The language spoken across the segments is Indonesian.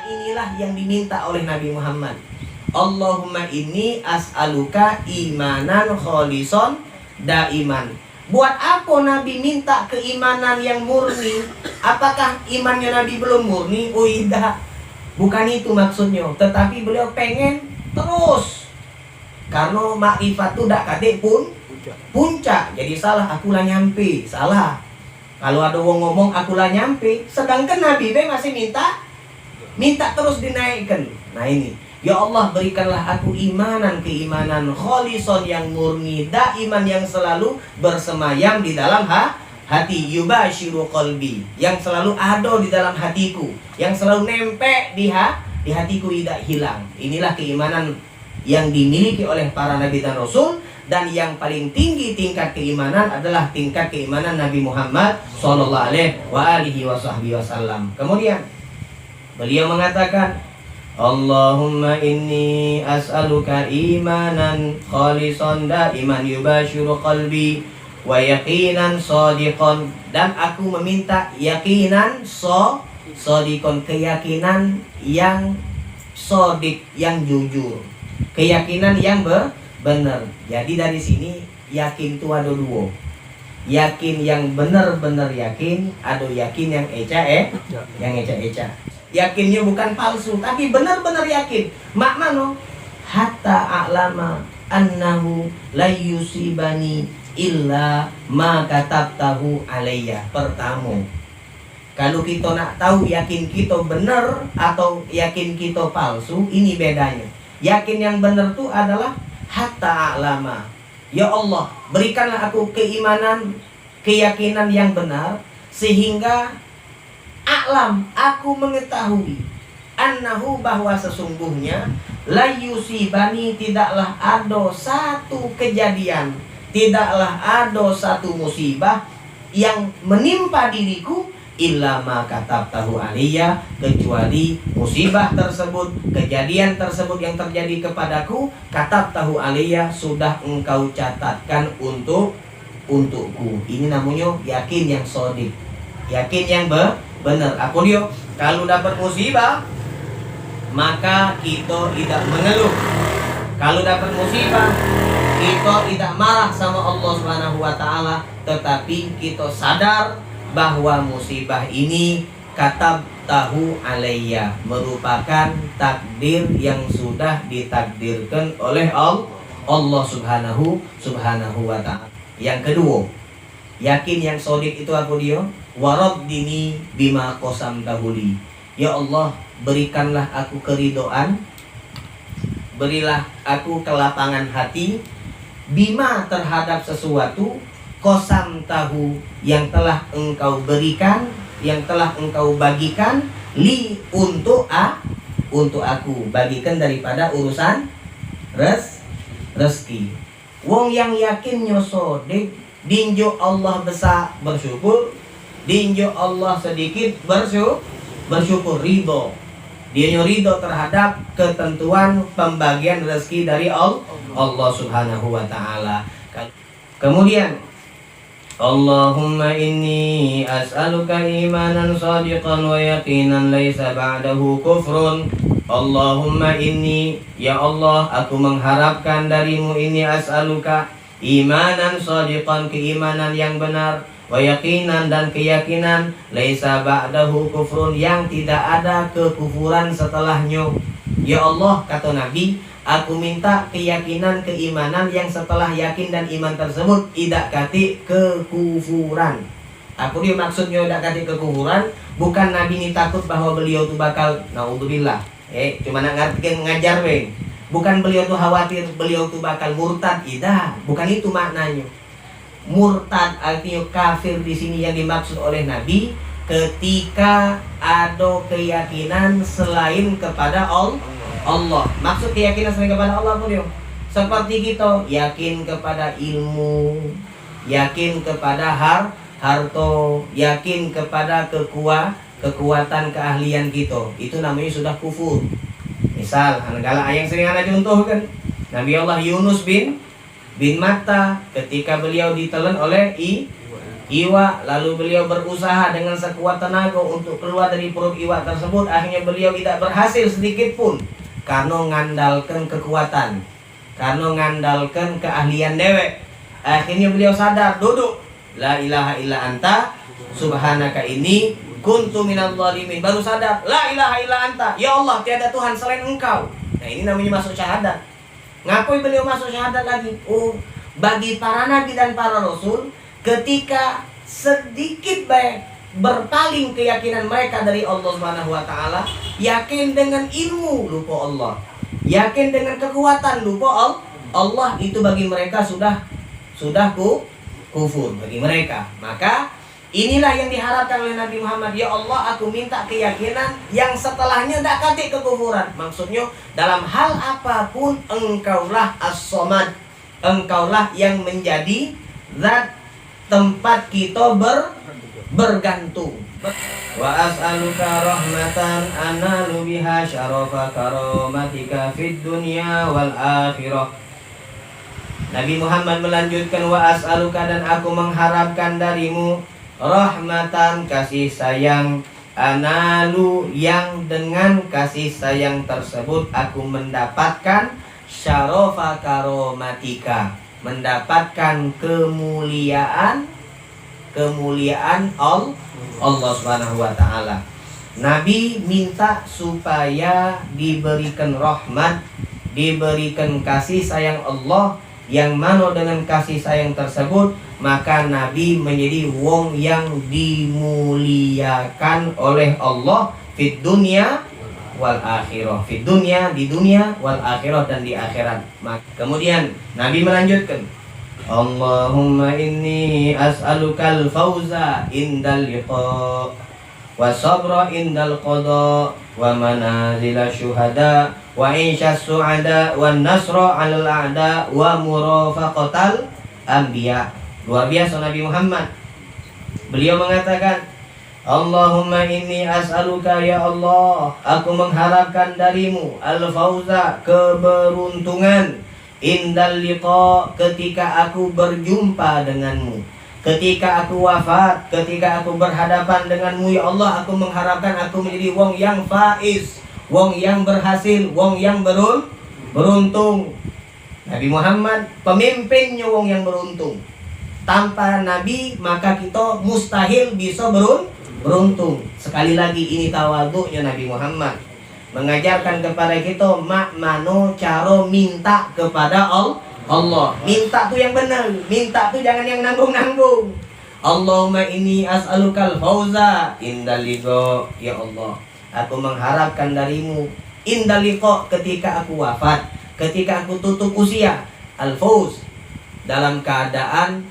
inilah yang diminta oleh Nabi Muhammad. Allahumma inni as'aluka imanan kholison daiman. Buat apa Nabi minta keimanan yang murni? Apakah imannya Nabi belum murni? Oh tidak, bukan itu maksudnya. Tetapi beliau pengen terus. Karena makrifat itu dak kate pun puncak. Jadi salah, aku lah nyampe. Salah. Kalau ada orang ngomong aku lah nyampe, sedangkan Nabi masih minta terus dinaikkan. Nah ini, ya Allah berikanlah aku keimanan kholison yang murni, daiman yang selalu bersemayam di dalam hati, yubashiru qalbi, yang selalu ada di dalam hatiku, yang selalu nempel di hatiku, tidak hilang. Inilah keimanan yang dimiliki oleh para nabi dan rasul. Dan yang paling tinggi tingkat keimanan adalah tingkat keimanan Nabi Muhammad sallallahu alaihi wasallam. Kemudian beliau mengatakan, Allahumma inni as'aluka imanan khalisan daiman yubashiru qalbi wa yaqinan shadiqan. Dan aku meminta yakinan shadiqan, keyakinan yang shadiq, yang jujur, keyakinan yang benar. Jadi dari sini yakin itu ada dua. Yakin yang benar-benar yakin, ada yakin yang eca. Yakinnya bukan palsu, tapi benar-benar yakin. Makna hatta a'lama annahu la yusibani illa ma katabtahu alayya. Pertama, kalau kita nak tahu yakin kita benar atau yakin kita palsu, ini bedanya. Yakin yang benar itu adalah hatta a'lama, ya Allah berikanlah aku keyakinan yang benar, sehingga a'lam, aku mengetahui, annahu, bahwa sesungguhnya la yusibani, tidaklah ada satu kejadian, tidaklah ada satu musibah yang menimpa diriku, illa ma katabtahu aliyya, kecuali musibah tersebut, kejadian tersebut yang terjadi kepadaku, katabtahu aliyya, sudah engkau catatkan untukku. Ini namanya yakin yang shadiq, yakin yang benar. Apa dia? Kalau dapat musibah, maka kita tidak mengeluh. Kalau dapat musibah, kita tidak marah sama Allah Subhanahu wa taala, tetapi kita sadar bahwa musibah ini katabtahu alayya, merupakan takdir yang sudah ditakdirkan oleh Allah Subhanahu wa ta'ala. Yang kedua, yakin yang shadiq itu apa dia? Waraddini bima qasamtahu li. Ya Allah, berikanlah aku keridhaan, berilah aku kelapangan hati, bima, terhadap sesuatu, kosam tahu, yang telah engkau berikan, yang telah engkau bagikan, li, untuk aku, bagikan daripada urusan rezeki. Wong yang yakinnya shadiq, dinjo Allah besar bersyukur, dinjo Allah sedikit bersyukur, ridho. Dia ridho terhadap ketentuan pembagian rezeki dari Allah Subhanahu wa ta'ala. Kemudian Allahumma inni as'aluka imanan shadiqan wa yaqinan laysa ba'dahu kufrun. Allahumma inni, ya Allah, aku mengharapkan darimu, ini as'aluka imanan shadiqan, keimanan yang benar, wa yaqinan, dan keyakinan, laysa ba'dahu kufrun, yang tidak ada kekufuran setelahnya. Ya Allah, kata Nabi, aku minta keyakinan, keimanan yang setelah yakin dan iman tersebut tidak kati kekufuran. Apa dia maksudnya tidak kati kekufuran? Bukan Nabi ini takut bahwa beliau itu bakal, naudzubillah, cuma nak ngajar weh. Bukan beliau itu khawatir beliau itu bakal murtad, tidak. Bukan itu maknanya. Murtad artinya kafir di sini yang dimaksud oleh Nabi ketika ada keyakinan selain kepada Allah. Maksud keyakinan selain kepada Allah pun seperti kita yakin kepada ilmu, yakin kepada harta, yakin kepada kekuatan keahlian kita. Itu namanya sudah kufur. Misal, segala yang sering ana contohkan, Nabi Allah Yunus bin Matta ketika beliau ditelan oleh iwa, lalu beliau berusaha dengan sekuat tenaga untuk keluar dari perut iwa tersebut. Akhirnya beliau tidak berhasil sedikit pun, karena ngandalkan kekuatan, karena ngandalkan keahlian dewek. Akhirnya beliau sadar, duduk, la ilaha illa anta subhanaka ini kuntu minadh dhalimin. Baru sadar, la ilaha illa anta, ya Allah, tiada Tuhan selain engkau. Nah, ini namanya masuk syahadat. Ngapain beliau masuk syahadat lagi? Oh, bagi para nabi dan para rasul, ketika sedikit baik berpaling keyakinan mereka dari Allah Subhanahu wa taala, yakin dengan ilmu lupa Allah, yakin dengan kekuatan lupa Allah, itu bagi mereka sudah kufur bagi mereka. Maka inilah yang diharapkan oleh Nabi Muhammad. Ya Allah, aku minta keyakinan yang setelahnya tidak katik kekufuran. Maksudnya dalam hal apapun engkaulah as-somad, engkaulah yang menjadi zat tempat kita bergantung. Wa as'aluka rahmatan analu biha syarafa karamatika fid dunya wal akhirah. Nabi Muhammad melanjutkan, wa as'aluka, dan aku mengharapkan darimu rahmatan, kasih sayang, analu, yang dengan kasih sayang tersebut aku mendapatkan syarafa karomatika, mendapatkan kemuliaan Allah Subhanahu wa taala. Nabi minta supaya diberikan rahmat, diberikan kasih sayang Allah, yang mana dengan kasih sayang tersebut maka Nabi menjadi wong yang dimuliakan oleh Allah fid dunya wal akhirah, fid dunya, di dunia, wal akhirah, dan di akhirat. Kemudian Nabi melanjutkan, Allahumma inni as'alukal fawza indal liqa wa sabra indal qada wa manazila syuhada wa insyas su'ada wa nasra 'alal a'da wa murafaqatal anbiya. Luar biasa Nabi Muhammad. Beliau mengatakan, Allahumma inni as'aluka, ya Allah, aku mengharapkan darimu al-fauza, keberuntungan, indal liqa, ketika aku berjumpa denganmu, ketika aku wafat, ketika aku berhadapan denganmu, ya Allah, aku mengharapkan aku menjadi wong yang faiz, wong yang berhasil, wong yang beruntung. Nabi Muhammad pemimpinnya wong yang beruntung. Tanpa Nabi maka kita mustahil bisa beruntung. Sekali lagi ini tawadhu'nya Nabi Muhammad, mengajarkan kepada kita mano cara minta kepada Allah. Minta tuh yang benar, minta tuh jangan yang nanggung-nanggung. Allahumma inni as'alukal fauza indal liqa, ya Allah, aku mengharapkan darimu indal liqa, ketika aku wafat, ketika aku tutup usia, al-fauz, dalam keadaan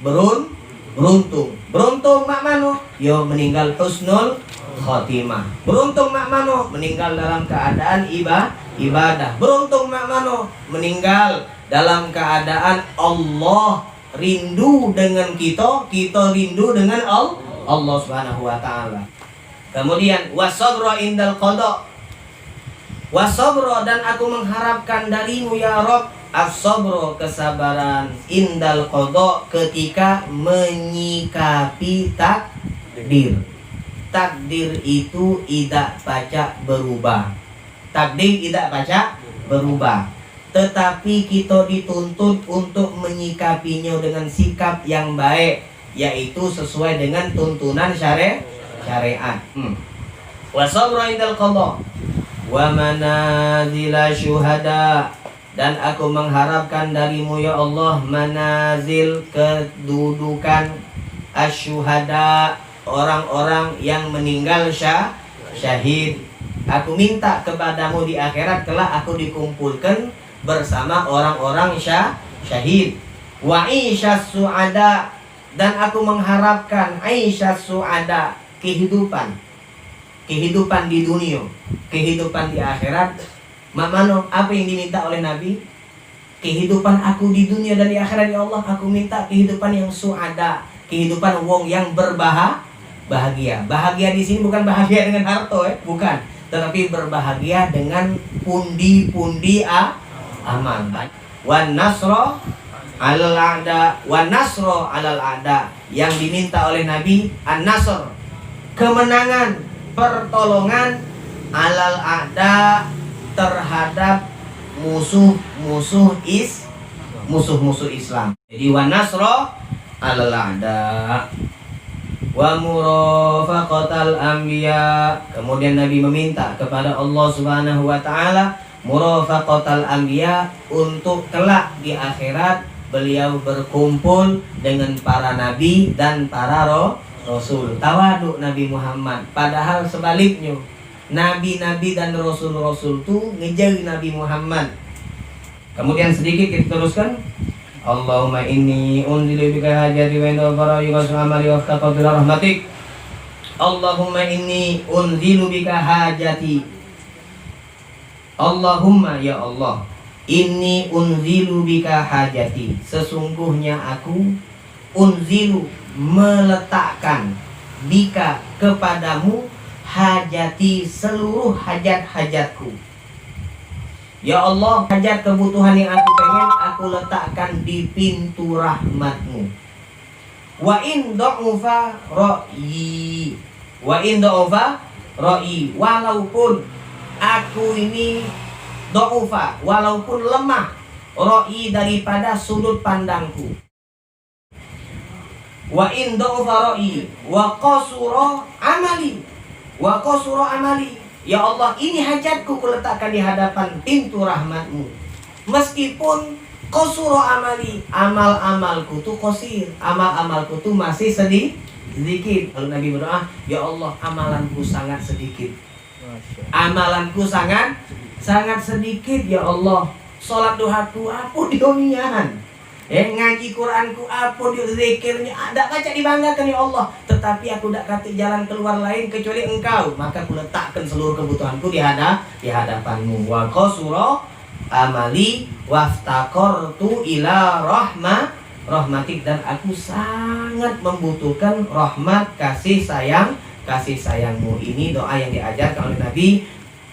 beruntung. Beruntung mak mano? Yo meninggal husnul khotimah. Beruntung mak mano? Meninggal dalam keadaan ibadah. Beruntung mak mano? Meninggal dalam keadaan Allah rindu dengan kita rindu dengan Allah Subhanahu wa taala. Kemudian wasabra indal qada. Wasabra, dan aku mengharapkan darimu ya Rabb as-sabra, kesabaran, indal qada, ketika menyikapi takdir. Takdir itu tidak pacak berubah. Takdir tidak pacak berubah. Tetapi kita dituntut untuk menyikapinya dengan sikap yang baik, yaitu sesuai dengan tuntunan syariat. Wa sabra indal qada wa manazila syuhada, dan aku mengharapkan darimu ya Allah manazil, kedudukan, asyuhada, orang-orang yang meninggal syahid. Aku minta kepadamu di akhirat kelak aku dikumpulkan bersama orang-orang syahid. Wa isyas su'ada, dan aku mengharapkan isyas su'ada, kehidupan di dunia, kehidupan di akhirat. Mano, apa yang diminta oleh Nabi? Kehidupan aku di dunia dan di akhirat ya Allah, aku minta kehidupan yang su'ada, kehidupan wong yang bahagia. Bahagia di sini bukan bahagia dengan harta, bukan, tetapi berbahagia dengan pundi-pundi amal. Wan nasra alal a'da wa nasro alal a'da. Yang diminta oleh Nabi an-nasr, kemenangan, pertolongan, alal a'da, terhadap musuh-musuh Islam. Jadi wa nasro alal a'da wa murafaqatal anbiya. Kemudian Nabi meminta kepada Allah Subhanahu wa taala murafaqatal anbiya, untuk kelak di akhirat beliau berkumpul dengan para nabi dan para rasul. Tawaduk Nabi Muhammad. Padahal sebaliknya, nabi-nabi dan rasul-rasul itu ngejar Nabi Muhammad. Kemudian sedikit kita teruskan. Allahumma inni unzilu bika hajati wa inda fara'i wa su'amali wa ftaqatu rahmatik. Allahumma inni unzilu bika hajati. Allahumma, ya Allah, inni unzilu bika hajati, sesungguhnya aku unzilu, meletakkan, bika, kepadamu, hajati, seluruh hajat-hajatku. Ya Allah, hajat kebutuhan yang aku pengen, aku letakkan di pintu rahmatmu. Wa in da'ufa ra'yi, wa in da'ufa ra'yi, walaupun aku ini da'ufa, walaupun lemah, ra'yi, daripada sudut pandangku. Wa in da'ufa ra'yi wa qasura amali, wa qasura amali. Ya Allah, ini hajatku kuletakkan di hadapan pintu rahmatmu. Meskipun qasura amali, amal-amalku tuh qasir, amal-amalku tuh masih sedikit. Lalu Nabi berdoa, ya Allah, amalanku sangat sedikit. Amalanku sangat sedikit, ya Allah. Salat duhaku apa di duniaan, ngaji Quranku apa di zikirnya, ada baca dibanggakan ya Allah. Tetapi aku tidak kata jalan keluar lain kecuali Engkau, maka aku letakkan seluruh kebutuhanku di hadapanmu. Wa qasura amali waftaqartu ila rahmatik, dan aku sangat membutuhkan rahmat, kasih sayangmu. Ini doa yang diajarkan oleh Nabi.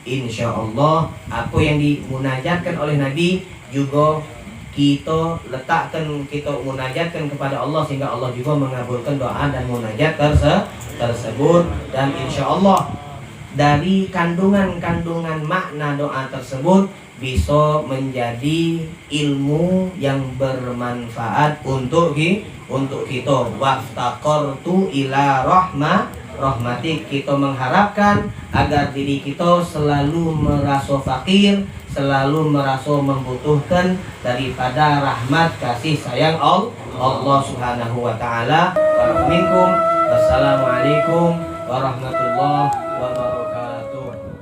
Insya Allah apa yang dimunajatkan oleh Nabi juga kita letakkan, kita munajatkan kepada Allah, sehingga Allah juga mengabulkan doa dan munajat tersebut. Dan insya Allah dari kandungan-kandungan makna doa tersebut bisa menjadi ilmu yang bermanfaat untuk kita. Waftaqartu ila rahmatik, kita mengharapkan agar diri kita selalu merasa fakir, selalu merasa membutuhkan daripada rahmat kasih sayang Allah Subhanahu wa taala. Assalamualaikum warahmatullahi wabarakatuh.